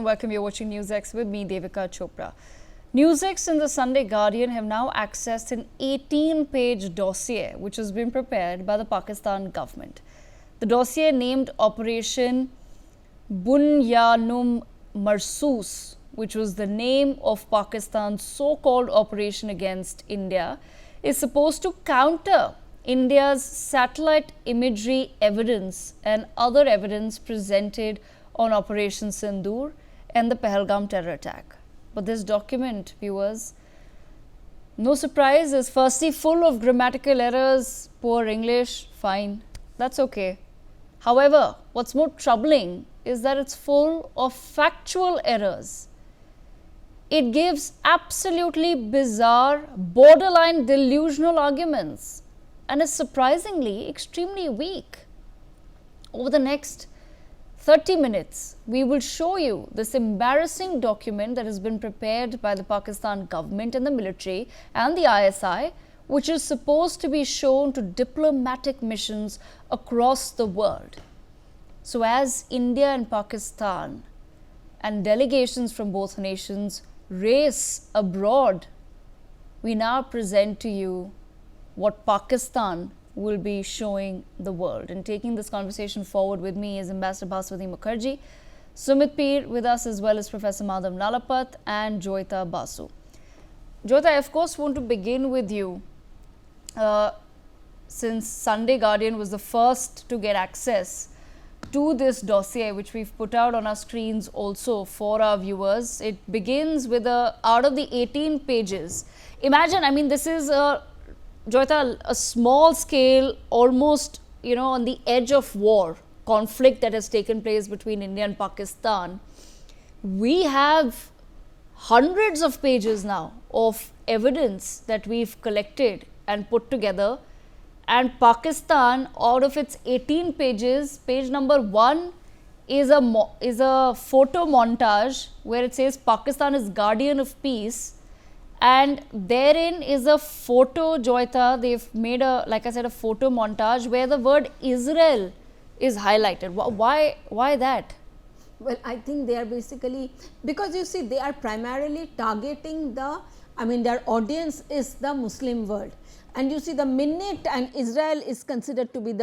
welcome. You're watching Newsx with me, Devika Chopra. Newsx and the Sunday Guardian have now accessed an 18-page dossier which has been prepared by the Pakistan government. The dossier, named Operation Bunyanum Marsoos, which was the name of Pakistan's so-called operation against India, is supposed to counter India's satellite imagery evidence and other evidence presented on Operation Sindoor and the Pahalgam terror attack. But this document, viewers, no surprise, is firstly full of grammatical errors, poor English, fine, that's okay. However, what's more troubling is that it's full of factual errors. It gives absolutely bizarre, borderline delusional arguments and is surprisingly extremely weak. Over the next 30 minutes, we will show you this embarrassing document that has been prepared by the Pakistan government and the military and the ISI, which is supposed to be shown to diplomatic missions across the world. So as India and Pakistan and delegations from both nations race abroad, we now present to you what Pakistan will be showing the world. And taking this conversation forward with me is Ambassador Bhaswati Mukherjee, Sumit Peer with us, as well as Professor Madhav Nalapat and Joyita Basu. Joyita, I of course want to begin with you. Since Sunday Guardian was the first to get access to this dossier, which we've put out on our screens also for our viewers. It begins with out of the 18 pages. Imagine, I mean, this is Joyita, a small scale, almost, on the edge of war, conflict that has taken place between India and Pakistan. We have hundreds of pages now of evidence that we've collected and put together. And Pakistan, out of its 18 pages, page number 1 is a photo montage where it says Pakistan is guardian of peace. And therein is a photo, Joyita, they've made like I said, a photo montage where the word Israel is highlighted. Why that? Well, I think they are basically, because you see, they are primarily targeting their audience is the Muslim world. And you see, the minute and Israel is considered to be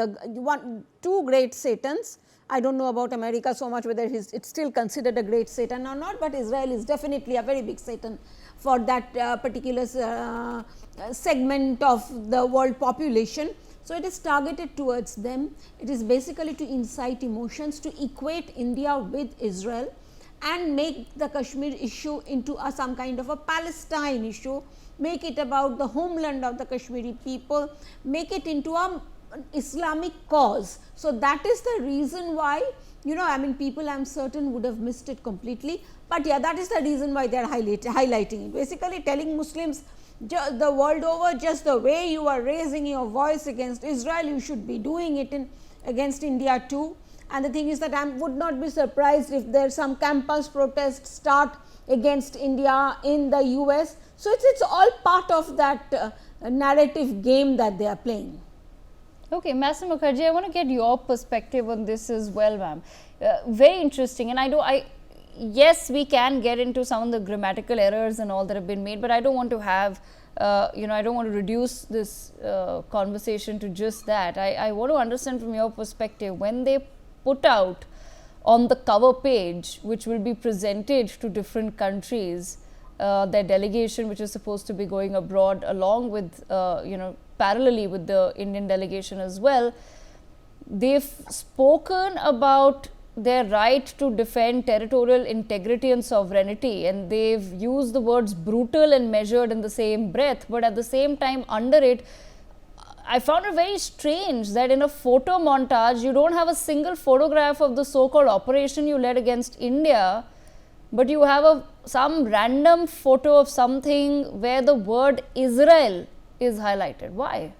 two great Satans. I don't know about America so much whether it's still considered a great Satan or not, but Israel is definitely a very big Satan for that particular segment of the world population. So, it is targeted towards them. It is basically to incite emotions, to equate India with Israel and make the Kashmir issue into some kind of a Palestine issue, make it about the homeland of the Kashmiri people, make it into an Islamic cause. So, that is the reason why, people, I am certain, would have missed it completely, but yeah, that is the reason why they are highlighting it, basically telling Muslims the world over, just the way you are raising your voice against Israel, you should be doing it against India too. And the thing is that I would not be surprised if there some campus protests start against India in the US. So, it's all part of that narrative game that they are playing. Okay, Master Mukherjee, I want to get your perspective on this as well, ma'am. Very interesting, and yes, we can get into some of the grammatical errors and all that have been made, but I don't want to have, I don't want to reduce this conversation to just that. I want to understand from your perspective, when they put out on the cover page, which will be presented to different countries, their delegation, which is supposed to be going abroad along with, parallelly with the Indian delegation as well, they've spoken about their right to defend territorial integrity and sovereignty, and they've used the words brutal and measured in the same breath, but at the same time under it, I found it very strange that in a photo montage, you don't have a single photograph of the so-called operation you led against India, but you have some random photo of something where the word Israel is highlighted. Why?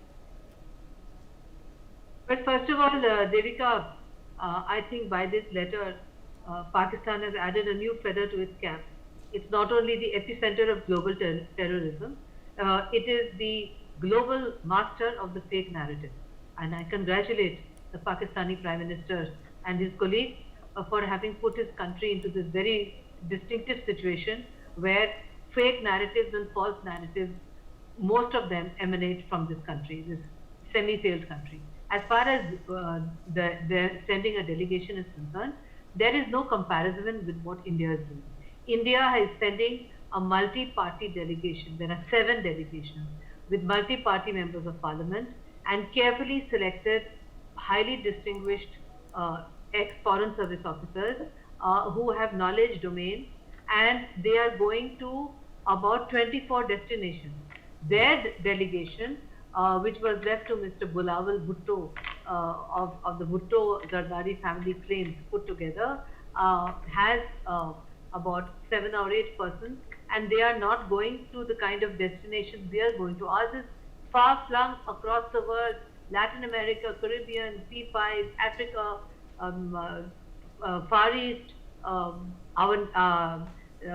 But first of all, Devika, I think by this letter, Pakistan has added a new feather to its cap. It's not only the epicenter of global terrorism, it is the global master of the fake narrative. And I congratulate the Pakistani Prime Minister and his colleagues for having put his country into this very distinctive situation where fake narratives and false narratives, most of them emanate from this country, this semi-failed country. As far as the sending a delegation is concerned, there is no comparison with what India is doing. India is sending a multi-party delegation. There are 7 delegations with multi-party members of parliament and carefully selected, highly distinguished ex-foreign service officers who have knowledge domain, and they are going to about 24 destinations. Their delegation, which was left to Mr. Bulawal Bhutto of the Bhutto Zardari family claims put together, has about 7 or 8 persons, and they are not going to the kind of destinations we are going to. Ours is far flung across the world: Latin America, Caribbean, P5, Africa, Far East,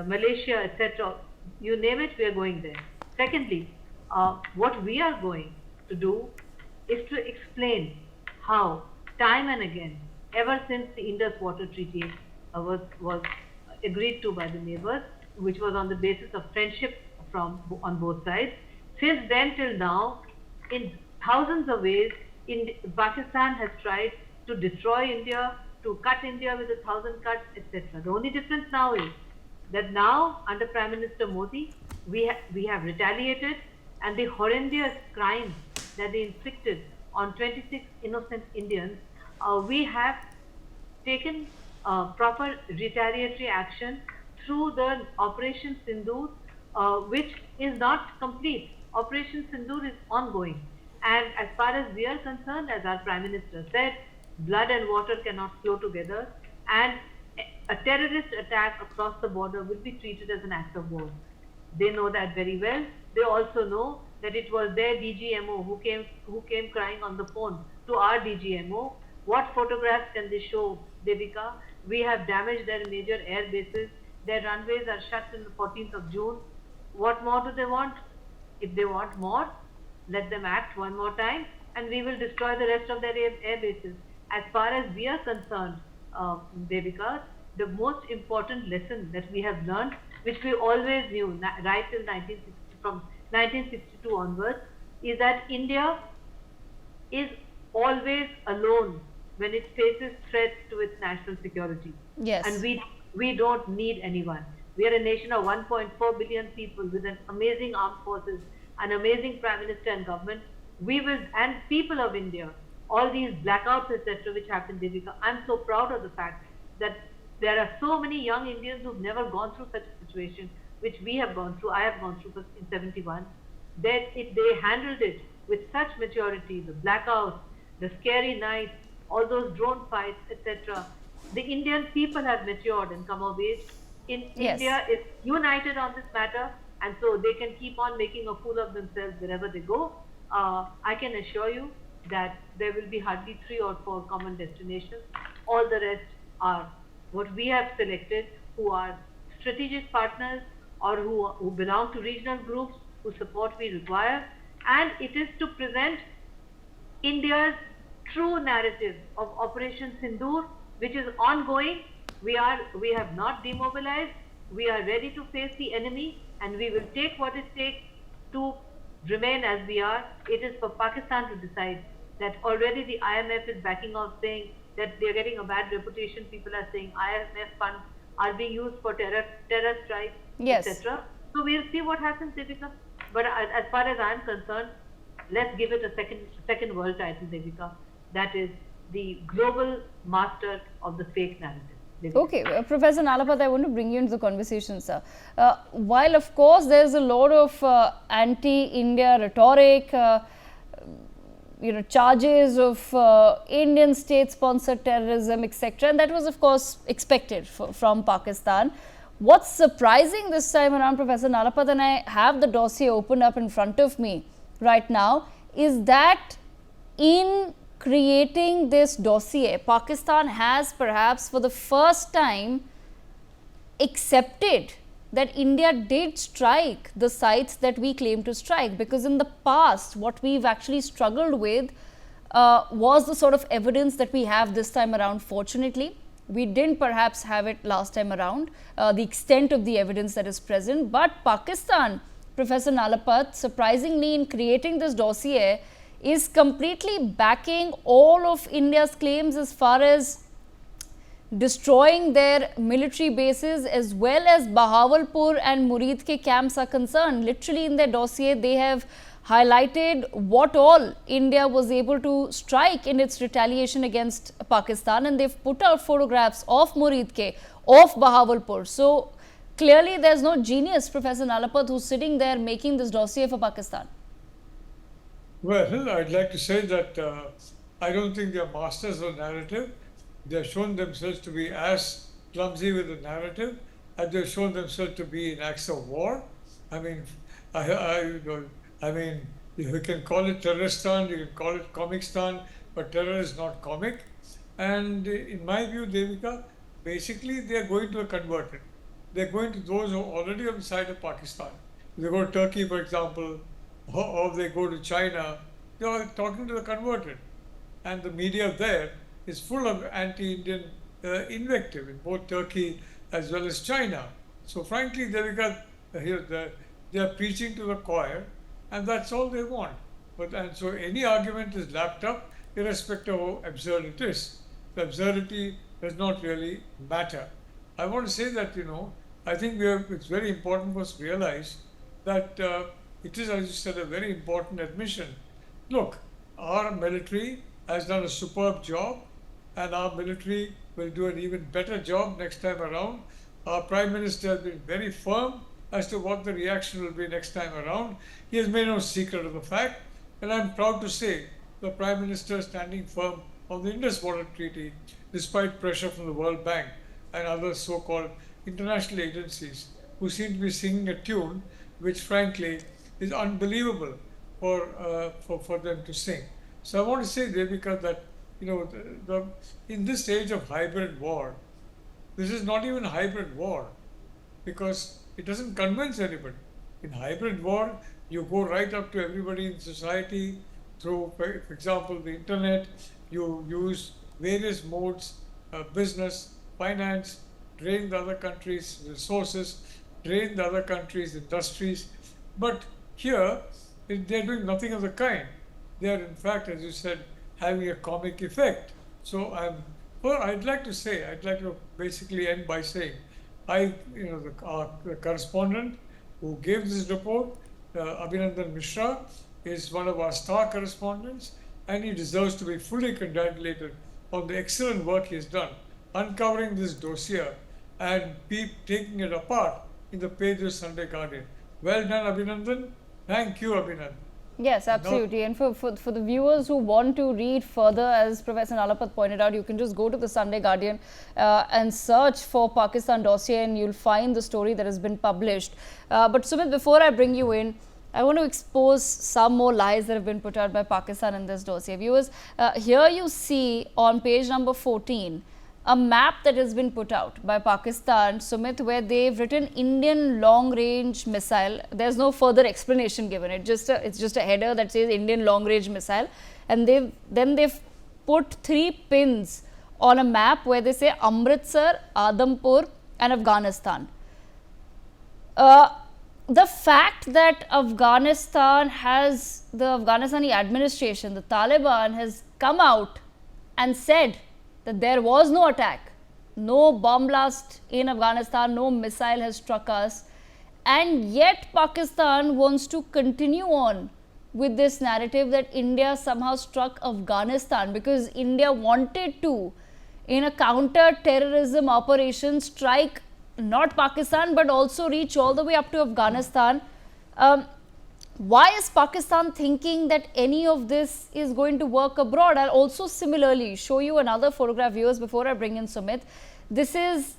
Malaysia, etc. You name it, we are going there. Secondly, what we are going to do is to explain how time and again, ever since the Indus Water Treaty was agreed to by the neighbors, which was on the basis of friendship on both sides, since then till now, in thousands of ways, Pakistan has tried to destroy India, to cut India with 1,000 cuts, etc. The only difference now is that now, under Prime Minister Modi, we have retaliated, and the horrendous crimes that they inflicted on 26 innocent Indians, we have taken proper retaliatory action through the Operation Sindoor, which is not complete. Operation Sindoor is ongoing. And as far as we are concerned, as our Prime Minister said, blood and water cannot flow together, and a terrorist attack across the border will be treated as an act of war. They know that very well. They also know that it was their DGMO who came crying on the phone to our DGMO. What photographs can they show, Devika? We have damaged their major air bases. Their runways are shut till the 14th of June. What more do they want? If they want more, let them act one more time, and we will destroy the rest of their air bases. As far as we are concerned, Devika, the most important lesson that we have learned, which we always knew right till 1962 onwards, is that India is always alone when it faces threats to its national security. Yes. And we don't need anyone. We are a nation of 1.4 billion people with an amazing armed forces, an amazing Prime Minister and government. We will, and people of India, all these blackouts, etc., which happened, Devika, I'm so proud of the fact that there are so many young Indians who've never gone through such a situation, which we have gone through. I have gone through in 71. They handled it with such maturity, the blackouts, the scary nights, all those drone fights, etc. The Indian people have matured and come of age. Yes. India is united on this matter, and so they can keep on making a fool of themselves wherever they go. I can assure you that there will be hardly 3 or 4 common destinations. All the rest are what we have selected, who are strategic partners or who belong to regional groups whose support we require, and it is to present India's true narrative of Operation Sindoor, which is ongoing. We have not demobilized. We are ready to face the enemy, and we will take what it takes to remain as we are. It is for Pakistan to decide. That already the IMF is backing off, saying that they're getting a bad reputation. People are saying IMF funds are being used for terror strikes, Yes. etc. So we'll see what happens, Devika. But as far as I'm concerned, let's give it a second world title, Devika. That is the global master of the fake narrative. Devika. Okay, Professor Nalapat, I want to bring you into the conversation, sir. While of course there is a lot of anti-India rhetoric, charges of Indian state-sponsored terrorism, etc., and that was of course expected from Pakistan. What's surprising this time around, Professor Nalapat, and I have the dossier opened up in front of me right now, is that in creating this dossier, Pakistan has perhaps for the first time accepted that India did strike the sites that we claim to strike, because in the past what we've actually struggled with was the sort of evidence that we have this time around, fortunately. We didn't perhaps have it last time around, the extent of the evidence that is present. But Pakistan, Professor Nalapat, surprisingly in creating this dossier, is completely backing all of India's claims as far as destroying their military bases as well as Bahawalpur and Murid ke camps are concerned. Literally in their dossier, they have highlighted what all India was able to strike in its retaliation against Pakistan, and they've put out photographs of Murid ke, of Bahawalpur. So clearly there's no genius, Professor Nalapat, who's sitting there making this dossier for Pakistan. Well, I'd like to say that I don't think they're masters of narrative. They've shown themselves to be as clumsy with the narrative as they've shown themselves to be in acts of war. I mean, I mean, you can call it Terroristan, you can call it Comicstan, but terror is not comic. And in my view, Devika, basically they are going to a converted. They're going to those who are already on the side of Pakistan. If they go to Turkey, for example, or they go to China, they are talking to the converted. And the media there is full of anti-Indian invective in both Turkey as well as China. So frankly, they are preaching to the choir, and that's all they want. And so any argument is lapped up, irrespective of how absurd it is. The absurdity does not really matter. I want to say that, I think it's very important for us to realize that it is, as you said, a very important admission. Look, our military has done a superb job, and our military will do an even better job next time around. Our Prime Minister has been very firm as to what the reaction will be next time around. He has made no secret of the fact, and I'm proud to say the Prime Minister is standing firm on the Indus Water Treaty despite pressure from the World Bank and other so-called international agencies who seem to be singing a tune which frankly is unbelievable for them to sing. So I want to say, Devika, that in this age of hybrid war, this is not even hybrid war because it doesn't convince anybody. In hybrid war, you go right up to everybody in society through, for example, the internet. You use various modes, business, finance, drain the other country's resources, drain the other country's industries. But here, they're doing nothing of the kind. They are, in fact, as you said, having a comic effect. So I'd like to basically end by saying, the correspondent who gave this report, Abhinandan Mishra, is one of our star correspondents, and he deserves to be fully congratulated on the excellent work he has done, uncovering this dossier and taking it apart in the pages of Sunday Guardian. Well done, Abhinandan. Thank you, Abhinandan. Yes, absolutely. And for the viewers who want to read further, as Professor Nalapat pointed out, you can just go to the Sunday Guardian and search for Pakistan dossier, and you'll find the story that has been published. But Sumit, before I bring you in, I want to expose some more lies that have been put out by Pakistan in this dossier. Viewers, here you see on page number 14, a map that has been put out by Pakistan, Sumit, where they've written Indian long-range missile. There's no further explanation given. It's just a header that says Indian long-range missile, and they've put 3 pins on a map where they say Amritsar, Adampur, and Afghanistan. The fact that the Afghanistani administration, the Taliban, has come out and said that there was no attack, no bomb blast in Afghanistan, no missile has struck us, and yet Pakistan wants to continue on with this narrative that India somehow struck Afghanistan because India wanted to, in a counter-terrorism operation, strike not Pakistan but also reach all the way up to Afghanistan. Why is Pakistan thinking that any of this is going to work abroad? I'll also similarly show you another photograph, viewers, before I bring in Sumit. This is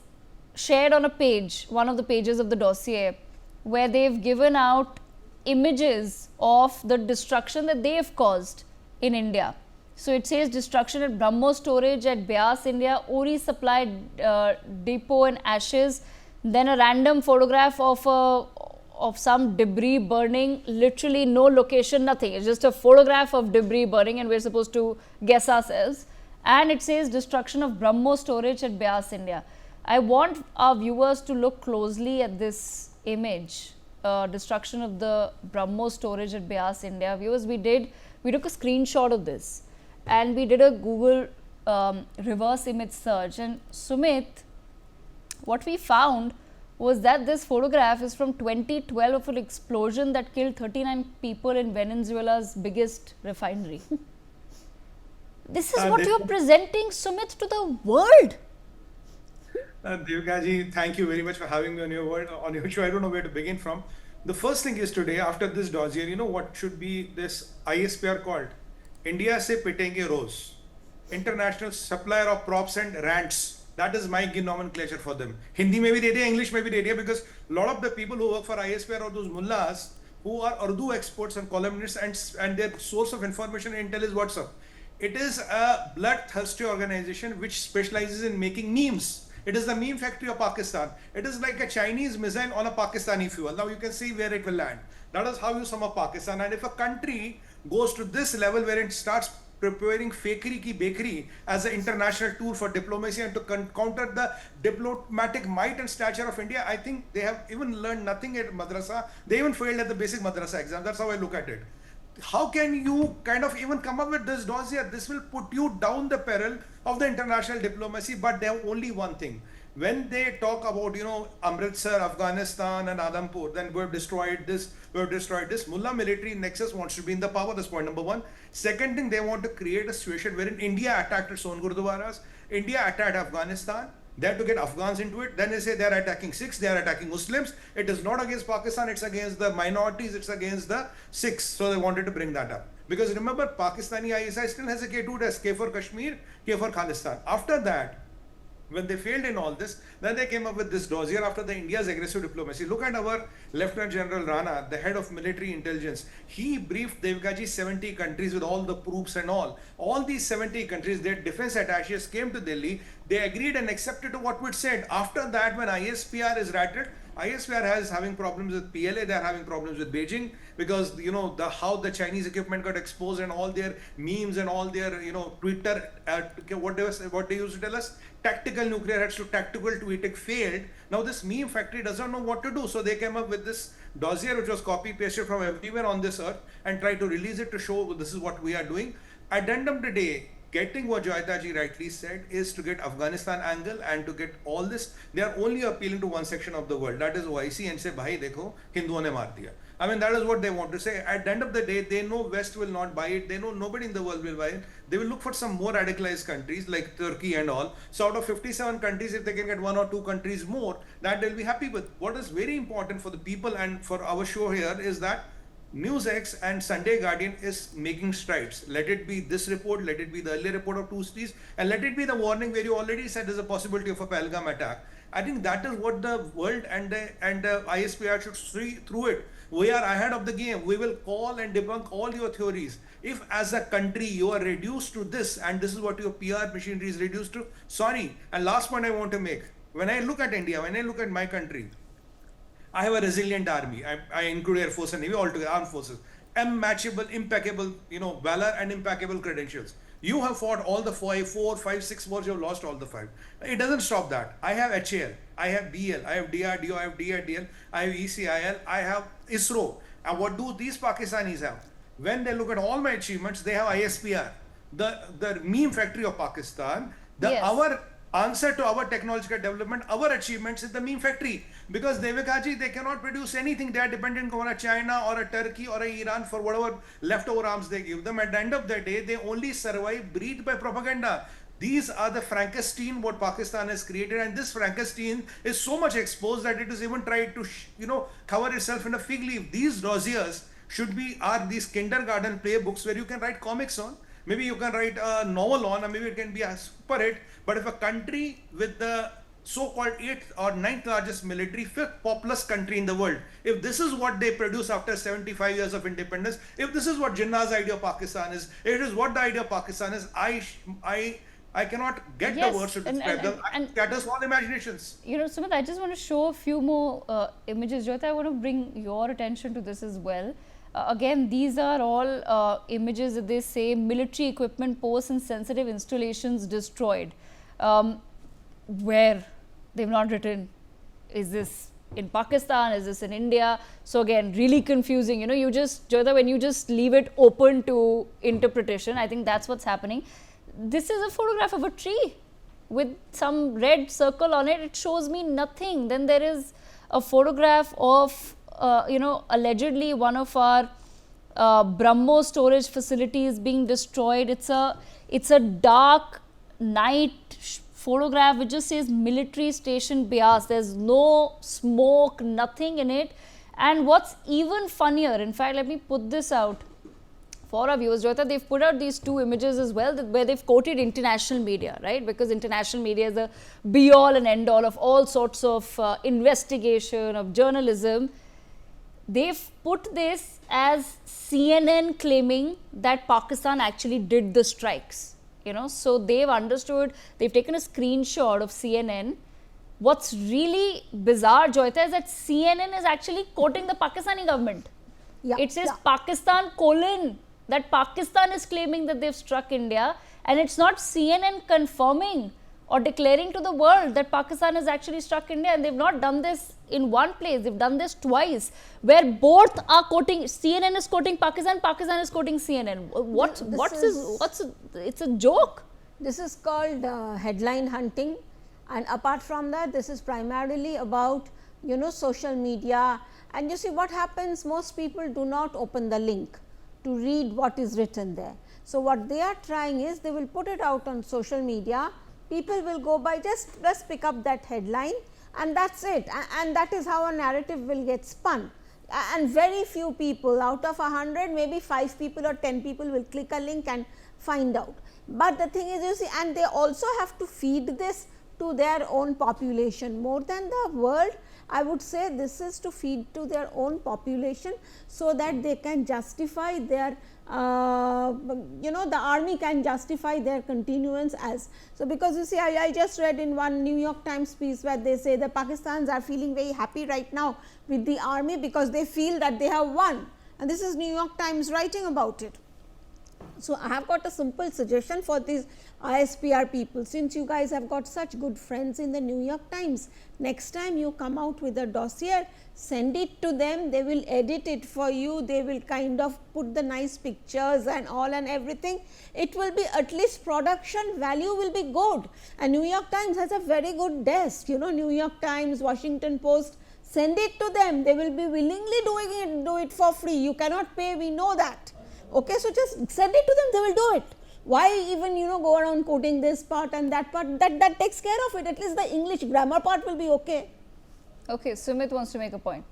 shared on a page, one of the pages of the dossier, where they've given out images of the destruction that they have caused in India. So it says destruction at Brahmos storage at Beas, India, Uri supply depot in ashes. Then a random photograph of some debris burning, literally no location, nothing. It's just a photograph of debris burning, and we're supposed to guess ourselves. and it says destruction of BrahMos storage at Beas, India. I want our viewers to look closely at this image, destruction of the BrahMos storage at Beas, India. Viewers, we took a screenshot of this and we did a Google reverse image search, and Sumit, what we found was that this photograph is from 2012 of an explosion that killed 39 people in Venezuela's biggest refinery. This is what you are presenting, Sumit, to the world. Devika ji, thank you very much for having me on your show. I don't know where to begin from. The first thing is today, after this dossier, you know what should be this ISPR called? India se pitenge rose. International Supplier of Props and Rants. That is my nomenclature for them. Hindi mein bhi de diya, English mein bhi de diya, because a lot of the people who work for ISPR are those mullahs who are Urdu experts and columnists, and their source of information and intel is WhatsApp. It is a bloodthirsty organization which specializes in making memes. It is the meme factory of Pakistan. It is like a Chinese missile on a Pakistani fuel. Now you can see where it will land. That is how you sum up Pakistan. And if a country goes to this level where it starts preparing fakery ki bakery as an international tool for diplomacy and to counter the diplomatic might and stature of India, I think they have even learned nothing at madrasa. They even failed at the basic madrasa exam. That's how I look at it. How can you kind of even come up with this dossier? This will put you down the peril of the international diplomacy, but they have only one thing. When they talk about, you know, Amritsar, Afghanistan and Adampur, then we've destroyed this, Mullah military nexus wants to be in the power. That's point number one. Second thing, they want to create a situation wherein India attacked its own Gurdwaras, India attacked Afghanistan, they have to get Afghans into it. Then they say they are attacking Sikhs, they are attacking Muslims. It is not against Pakistan, it's against the minorities, it's against the Sikhs. So they wanted to bring that up. Because remember, Pakistani ISI still has a K2 test, K for Kashmir, K for Khalistan. After that, when they failed in all this, then they came up with this dossier after the India's aggressive diplomacy. Look at our Lieutenant General Rana, the head of military intelligence. He briefed Devgaji 70 countries with all the proofs and all. All these 70 countries, their defense attaches came to Delhi. They agreed and accepted to what we said. After that, when ISPR is rattled, ISPR is having problems with PLA, they are having problems with Beijing, because you know how the Chinese equipment got exposed and all their memes and all their, you know, Twitter, what they used to tell us, tactical nuclear heads to tactical tweeting failed. Now this meme factory doesn't know what to do, so they came up with this dossier which was copy pasted from everywhere on this earth and tried to release it to show this is what we are doing. At the end of the day, getting what Joyita ji rightly said is to get Afghanistan angle and to get all this. They are only appealing to one section of the world, that is OIC, and say, bhai dekho, Hinduon ne maar diya. I mean, that is what they want to say. At the end of the day, they know West will not buy it. They know nobody in the world will buy it. They will look for some more radicalized countries like Turkey and all. So out of 57 countries, if they can get 1 or 2 countries more, that they'll be happy with. What is very important for the people and for our show here is that Newsx and Sunday Guardian is making strides. Let it be this report, let it be the earlier report of Tuesdays, and let it be the warning where you already said there's a possibility of a Pahalgam attack. I think that is what the world and the ISPR should see through it. We are ahead of the game. We will call and debunk all your theories. If as a country you are reduced to this, and this is what your PR machinery is reduced to, sorry. And last point I want to make, when I look at India, when I look at my country, I have a resilient army. I include Air Force and Navy altogether, armed forces. Unmatchable, impeccable, you know, valor and impeccable credentials. You have fought all the 4, 5, 6 wars, you have lost all the 5. It doesn't stop that. I have HAL, I have BL, I have DRDO, I have DRDL, I have ECIL, I have ISRO. And what do these Pakistanis have? When they look at all my achievements, they have ISPR, the meme factory of Pakistan. Yes. Our answer to our technological development, our achievements is the meme factory. Because Devikaji, they cannot produce anything. They are dependent on a China or a Turkey or a Iran for whatever leftover arms they give them. At the end of the day, they only survive breathed by propaganda. These are the Frankenstein what Pakistan has created, and this Frankenstein is so much exposed that it is even tried to, cover itself in a fig leaf. These dossiers are these kindergarten playbooks where you can write comics on. Maybe you can write a novel on, or maybe it can be a super hit. But if a country with the so-called 8th or 9th largest military, 5th populous country in the world, if this is what they produce after 75 years of independence, if this is what Jinnah's idea of Pakistan is, it is what the idea of Pakistan is, I cannot get the words to describe them. Scatters all imaginations. Sumit, I just want to show a few more images. Jyoti, I want to bring your attention to this as well. Again, these are all images that they say military equipment, posts and sensitive installations destroyed. Where they've not written, is this in Pakistan, is this in India? So again, really confusing. You know, you just, Joyita, when you just leave it open to interpretation, I think that's what's happening. This is a photograph of a tree with some red circle on it. It shows me nothing. Then there is a photograph of allegedly one of our BrahMos storage facilities being destroyed. It's a dark night photograph which just says military station Bias. There's no smoke, nothing in it. And what's even funnier, in fact, let me put this out for our viewers, Joyita, they've put out these two images as well where they've quoted international media, right? Because international media is the be all and end all of all sorts of investigation, of journalism. They've put this as CNN claiming that Pakistan actually did the strikes, you know. So they've understood, they've taken a screenshot of CNN. What's really bizarre, Joyita, is that CNN is actually quoting the Pakistani government. Yeah, It says yeah. Pakistan : that Pakistan is claiming that they've struck India, and it's not CNN confirming or declaring to the world that Pakistan has actually struck India. And they've not done this in one place, they've done this twice, where both are quoting, CNN is quoting Pakistan, Pakistan is quoting CNN. It's a joke. This is called headline hunting, and apart from that, this is primarily about, you know, social media. And you see what happens, most people do not open the link to read what is written there. So what they are trying is, they will put it out on social media, people will go by, just pick up that headline, and that's it, and that is how a narrative will get spun. And very few people out of 100, maybe 5 people or 10 people will click a link and find out. But the thing is, you see, and they also have to feed this to their own population. More than the world, I would say this is to feed to their own population, so that they can justify their, the army can justify their continuance as. So, because you see, I just read in one New York Times piece where they say the Pakistans are feeling very happy right now with the army because they feel that they have won, and this is New York Times writing about it. So, I have got a simple suggestion for these ISPR people. Since you guys have got such good friends in the New York Times, next time you come out with a dossier, send it to them, they will edit it for you, they will kind of put the nice pictures and all and everything. It will be, at least production value will be good. And New York Times has a very good desk, you know, New York Times, Washington Post, send it to them, they will be willingly do it for free. You cannot pay, we know that. Okay, so just send it to them, they will do it. Why even, you know, go around quoting this part and that part? That takes care of it. At least the English grammar part will be okay. Okay, Sumit wants to make a point.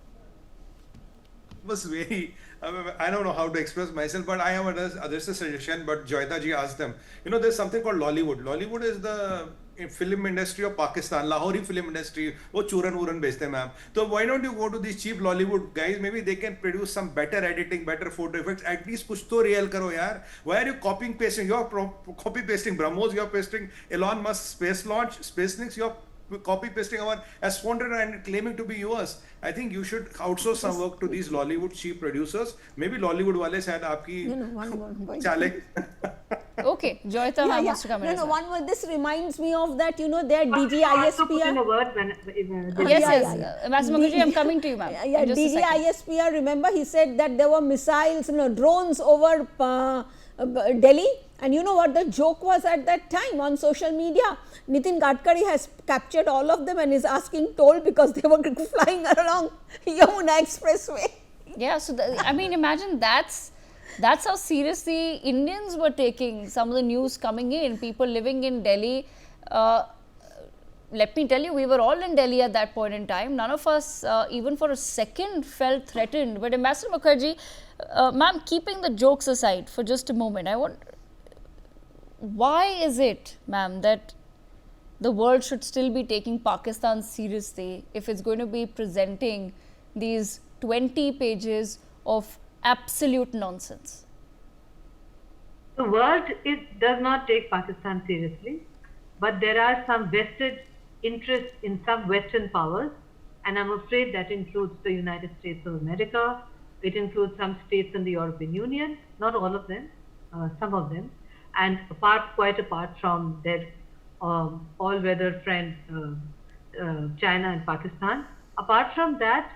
Was very, I don't know how to express myself, but I have others a suggestion. But Joyita ji asked them, you know, there's something called Lollywood. Lollywood is the film industry of Pakistan, Lahori film industry. वो चूरन वूरन बेचते हैं ma'am. So why don't you go to these cheap Lollywood guys? Maybe they can produce some better editing, better photo effects. At least कुछ तो real करो यार. Why are you copying pasting? You're copy pasting BrahMos. You're pasting Elon Musk space launch, SpaceX. You're copy pasting our S400 and claiming to be yours. I think you should outsource some work to these Lollywood cheap producers. Maybe Lollywood वाले शायद आपकी चाले. Okay, Joyita ma'am wants to come in. No, one more. This reminds me of that, you know, their DGISPR. Yes, Master Mukherjee, I'm coming to you, ma'am. Yeah, DGISPR, remember, he said that there were missiles, drones over Delhi. And you know what the joke was at that time on social media? Nitin Gadkari has captured all of them and is asking toll because they were flying along Yamuna Expressway. Yeah, so I mean, imagine that's how seriously Indians were taking some of the news coming in, people living in Delhi. Let me tell you, we were all in Delhi at that point in time. None of us even for a second felt threatened. But Ambassador Mukherjee, ma'am, keeping the jokes aside for just a moment, why is it, ma'am, that the world should still be taking Pakistan seriously if it's going to be presenting these 20 pages of absolute nonsense? The world does not take Pakistan seriously, but there are some vested interests in some Western powers, and I'm afraid that includes the United States of America, It includes some states in the European Union, not all of them, some of them, and quite apart from their all-weather friend China and Pakistan. Apart from that,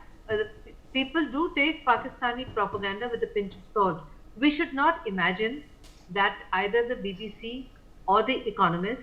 people do take Pakistani propaganda with a pinch of salt. We should not imagine that either the BBC or the Economist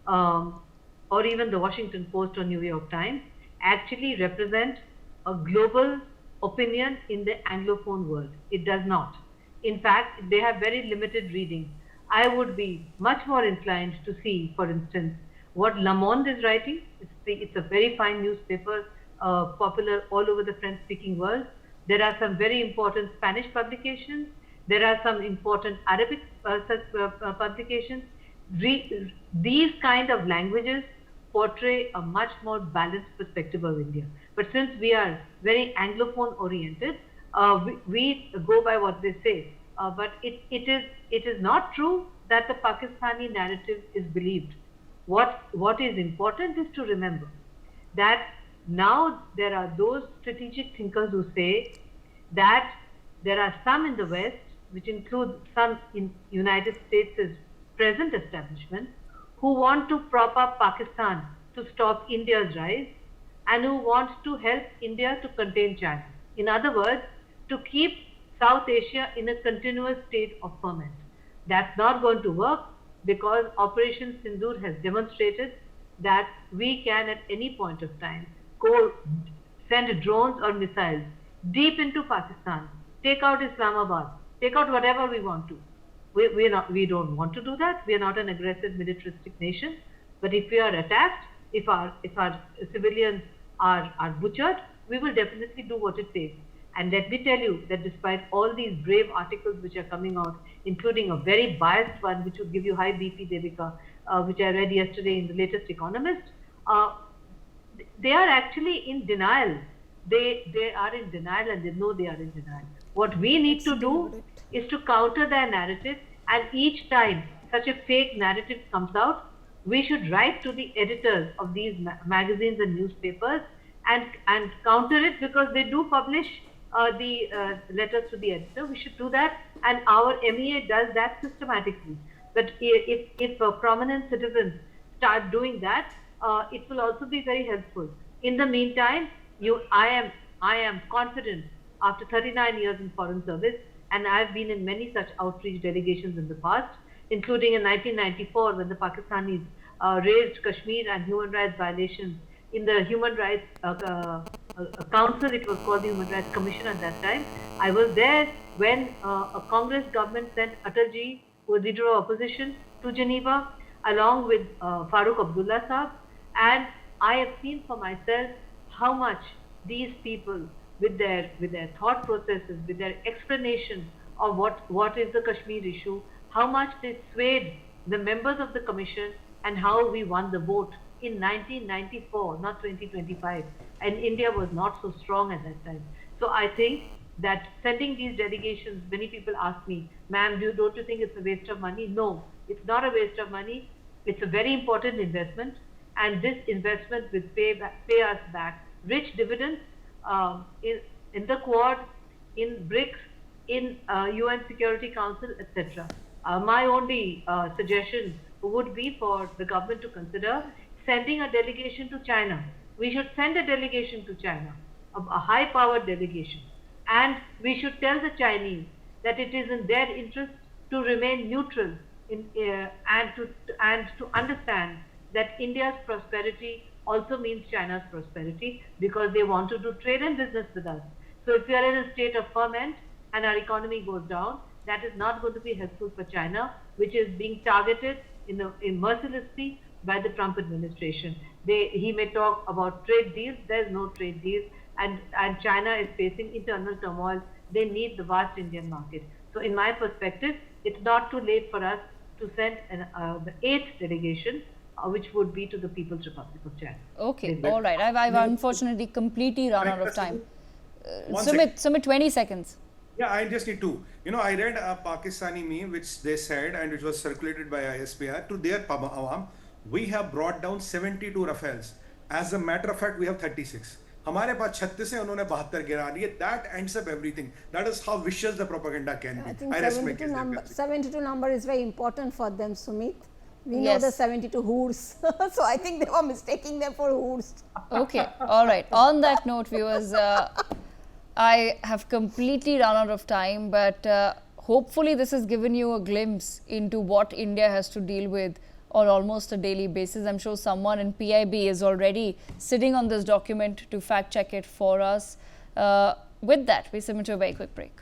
or even the Washington Post or New York Times actually represent a global opinion in the Anglophone world. It does not. In fact, they have very limited reading. I would be much more inclined to see, for instance, what Le Monde is writing. It's a very fine newspaper, popular all over the French-speaking world. There are some very important Spanish publications. There are some important Arabic publications. These kind of languages portray a much more balanced perspective of India. But since we are very Anglophone oriented, we go by what they say. But it is not true that the Pakistani narrative is believed. What is important is to remember that now there are those strategic thinkers who say that there are some in the West, which include some in United States' present establishment, who want to prop up Pakistan to stop India's rise and who want to help India to contain China. In other words, to keep South Asia in a continuous state of ferment. That's not going to work because Operation Sindoor has demonstrated that we can at any point of time go send drones or missiles deep into Pakistan, take out Islamabad, take out whatever we want to. We don't want to do that. We are not an aggressive militaristic nation. But if we are attacked, if our civilians are butchered, we will definitely do what it takes. And let me tell you that despite all these brave articles which are coming out, including a very biased one which will give you high BP, Devika, which I read yesterday in the latest Economist, they are actually in denial. They are in denial and they know they are in denial. What we need to do is to counter their narrative, and each time such a fake narrative comes out, we should write to the editors of these magazines and newspapers and counter it, because they do publish the letters to the editor. We should do that, and our MEA does that systematically. But if prominent citizens start doing that, it will also be very helpful. In the meantime, I am confident after 39 years in foreign service, and I have been in many such outreach delegations in the past, including in 1994 when the Pakistanis raised Kashmir and human rights violations in the Human Rights Council. It was called the Human Rights Commission at that time. I was there when a Congress government sent Atalji, who was leader of opposition, to Geneva, along with Farooq Abdullah Saab, and I have seen for myself how much these people, with their thought processes, with their explanation of what is the Kashmir issue, how much they swayed the members of the commission, and how we won the vote in 1994, not 2025. And India was not so strong at that time. So I think that sending these delegations, many people ask me, ma'am, don't you think it's a waste of money? No, it's not a waste of money. It's a very important investment, and this investment will pay us back rich dividends in the Quad, in BRICS, in UN Security Council, etc. My only suggestion would be for the government to consider sending a delegation to China. We should send a delegation to China, a high-powered delegation, and we should tell the Chinese that it is in their interest to remain neutral and to understand that India's prosperity also means China's prosperity, because they want to do trade and business with us. So if we are in a state of ferment and our economy goes down, that is not going to be helpful for China, which is being targeted mercilessly by the Trump administration. He may talk about trade deals. There's no trade deals, and China is facing internal turmoil. They need the vast Indian market. So in my perspective, it's not too late for us to send the 8th delegation, which would be to the People's Republic of China. Okay, all right. I've unfortunately completely run out of time. Sumit, 20 seconds. Yeah, I just need two. I read a Pakistani meme which they said, and which was circulated by ISPR to their awam, we have brought down 72 Rafales. As a matter of fact, we have 36. हमारे पास 36 है, उन्होंने 72 गिरा दिए. That ends up everything. That is how vicious the propaganda can I be. think I rest my 72 case. number, 72 number is very important for them, Sumit. We know Yes. the 72 hoors. So I think they were mistaking them for hoors. Okay, all right. On that note, viewers, I have completely run out of time, but hopefully this has given you a glimpse into what India has to deal with on almost a daily basis. I'm sure someone in PIB is already sitting on this document to fact check it for us. With that, we submit to a very quick break.